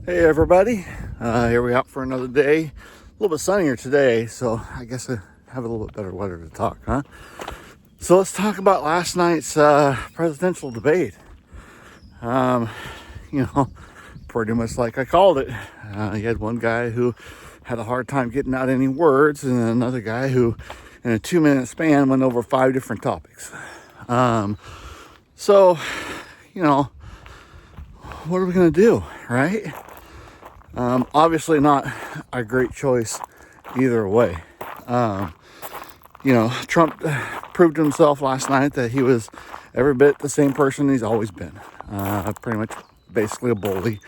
Hey everybody, here we out for another day. A little bit sunnier today, so I guess I have a little bit better weather to talk, huh? So let's talk about last night's presidential debate. Um, you know, pretty much like I called it. You had one guy who had a hard time getting out any words, and another guy who, in a 2-minute span, went over 5 different topics. So, you know, what are we going to do, right? Obviously not a great choice either way. Trump proved to himself last night that he was every bit the same person he's always been. Pretty much basically a bully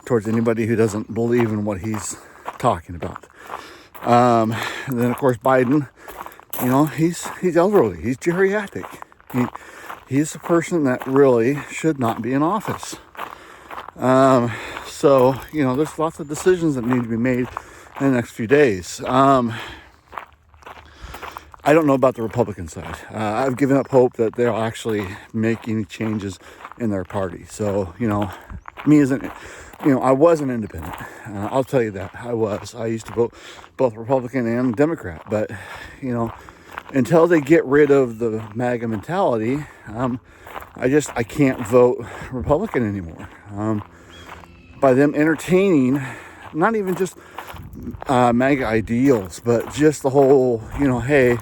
towards anybody who doesn't believe in what he's talking about. And then, of course, Biden, he's elderly. He's geriatric. He's a person that really should not be in office. So, there's lots of decisions that need to be made in the next few days. I don't know about the Republican side. I've given up hope that they'll actually make any changes in their party. So, I was an independent. I'll tell you that. I used to vote both Republican and Democrat. But, until they get rid of the MAGA mentality, I can't vote Republican anymore. By them entertaining not even just MAGA ideals, but just the whole, hey,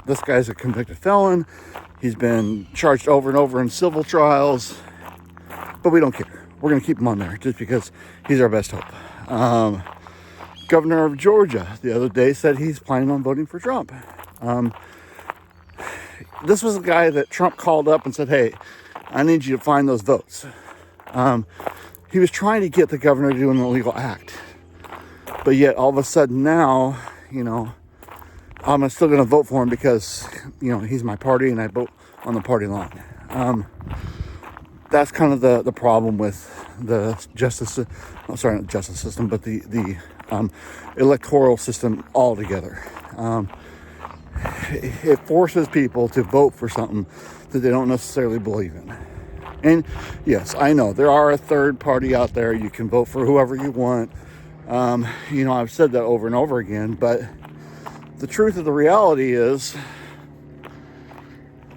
this guy's a convicted felon. He's been charged over and over in civil trials, but we don't care. We're going to keep him on there just because he's our best hope. Governor of Georgia the other day said he's planning on voting for Trump. This was a guy that Trump called up and said, hey, I need you to find those votes. He was trying to get the governor to do an illegal act. But yet, all of a sudden now, I'm still going to vote for him because, he's my party and I vote on the party line. That's kind of the problem with the not justice system, but the electoral system altogether. It forces people to vote for something that they don't necessarily believe in. And yes, I know there are a third party out there. You can vote for whoever you want. I've said that over and over again, but the truth of the reality is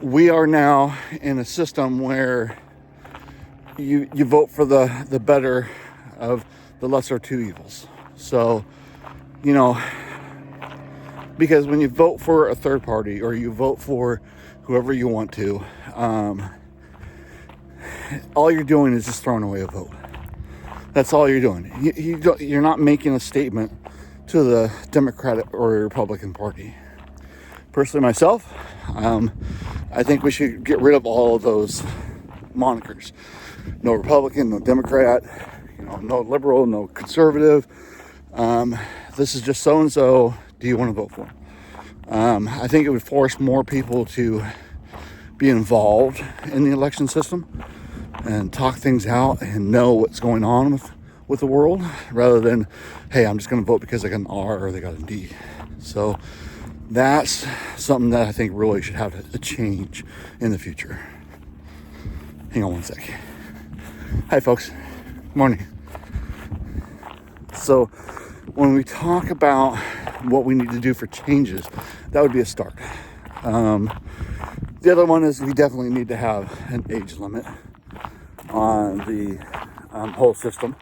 we are now in a system where you vote for the better of the lesser two evils. So, because when you vote for a third party or you vote for whoever you want to, all you're doing is just throwing away a vote. That's all you're doing. You're not making a statement to the Democratic or Republican Party. Personally, myself, I think we should get rid of all of those monikers. No Republican, no Democrat, no liberal, no conservative. This is just so-and-so. Do you want to vote for him? I think it would force more people to be involved in the election system and talk things out and know what's going on with the world, rather than, hey, I'm just going to vote because I got an R or they got a D. So that's something that I think really should have a change in the future. Hang on one sec. Hi, folks. Morning. So when we talk about what we need to do for changes, that would be a start. The other one is we definitely need to have an age limit on the whole system.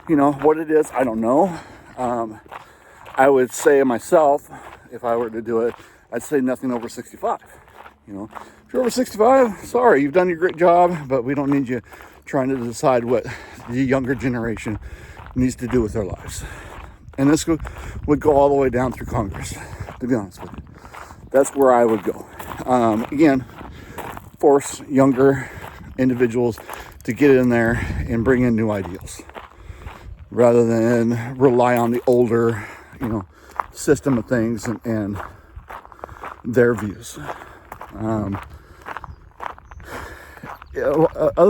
What it is, I don't know. I would say myself, if I were to do it, I'd say nothing over 65. If you're over 65, sorry, you've done your great job, but we don't need you trying to decide what the younger generation needs to do with their lives. And this would go all the way down through Congress, to be honest with you. That's where I would go. Again, force younger individuals to get in there and bring in new ideals, rather than rely on the older, system of things and their views. Other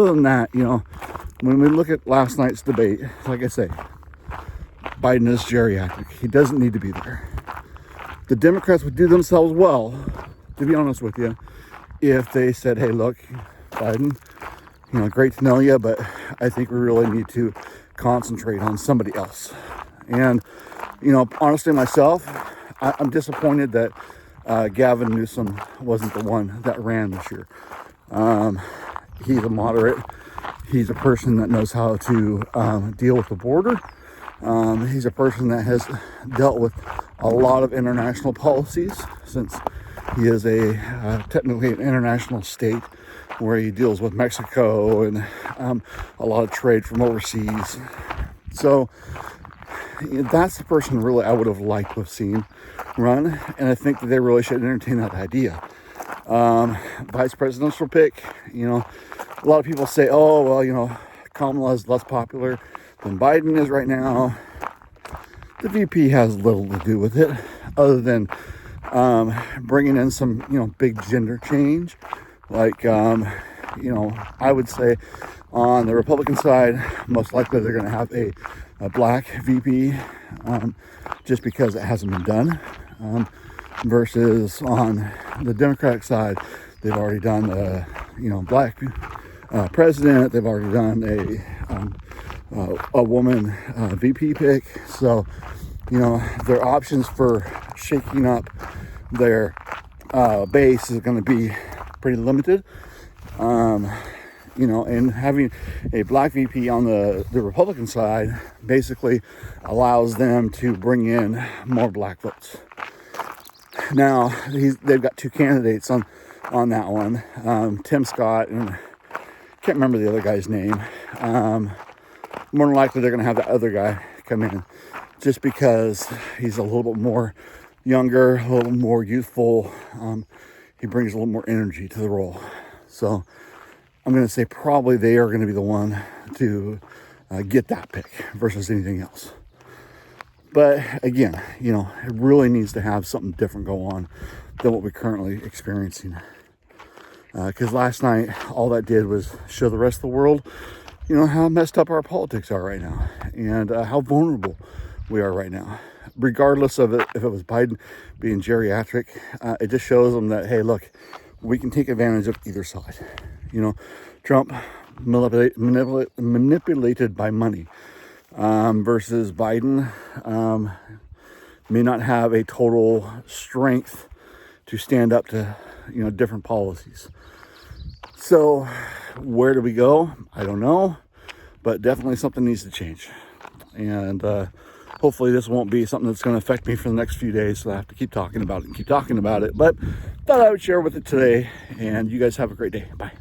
than that, when we look at last night's debate, like I say, Biden is geriatric. He doesn't need to be there. The Democrats would do themselves well, to be honest with you, if they said, hey, look, Biden, great to know you, but I think we really need to concentrate on somebody else. And, honestly, myself, I'm disappointed that Gavin Newsom wasn't the one that ran this year. He's a moderate. He's a person that knows how to deal with the border. He's a person that has dealt with a lot of international policies, since he is technically an international state where he deals with Mexico and a lot of trade from overseas. So that's the person really I would have liked to have seen run, and I think that they really should entertain that idea. Vice presidential pick, a lot of people say, oh, well, Kamala is less popular than Biden is right now. The VP has little to do with it, other than bringing in some, big gender change. Like, I would say on the Republican side, most likely they're going to have a black VP, just because it hasn't been done. Versus on the Democratic side, they've already done black president. They've already done a woman VP pick. So, their options for shaking up their base is going to be pretty limited. And having a black VP on the Republican side basically allows them to bring in more black votes. Now, they've got two candidates on that one, Tim Scott, and I can't remember the other guy's name. More than likely, they're going to have the other guy come in, just because he's a little bit more younger, a little more youthful. He brings a little more energy to the role. So I'm going to say probably they are going to be the one to get that pick versus anything else. But again, it really needs to have something different go on than what we're currently experiencing. Because last night, all that did was show the rest of the world, how messed up our politics are right now, and how vulnerable we are right now. Regardless of it, if it was Biden being geriatric, it just shows them that, hey, look, we can take advantage of either side. Trump manipulated by money. Versus Biden may not have a total strength to stand up to, different policies. So where do we go? I don't know, but definitely something needs to change. And hopefully this won't be something that's going to affect me for the next few days, so I have to keep talking about it. But thought I would share with it today, and you guys have a great day. Bye.